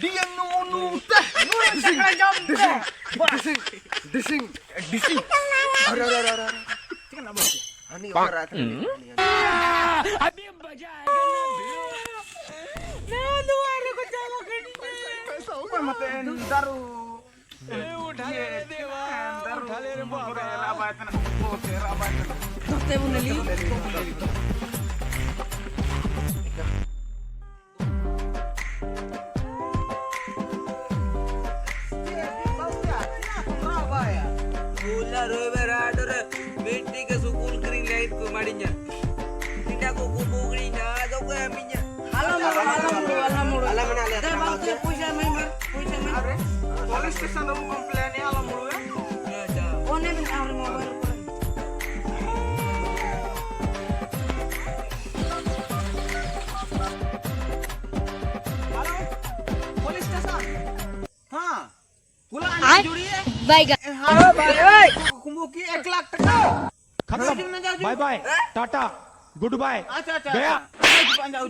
Dia nunu teh. Dising. Dising. Ara. Kenapa sih? Ani orang अभी मजा आएगा ना दुआरे को चलो ऊपर मत दारू उठा ले रे देवा उठा ले रे बाबा Dokter bunali. Gula roe berado re, binti ke sukul kering lain ku marinya. Tidak ku kuburi na, do ku aminya. Alam mulu. Alam mana lihat Dah bang tu puisa member. Police station aku komplain ya alam mulu ya. Ya dah. Oh ni bin awal mobile. Halo, police station. हाँ, बोला अंडे जुड़ी है। Bye हाँ, भाई, कुंभोकी 1 लाख टका। खत्म bye bye ta-ta goodbye अच्छा, गया जाओ।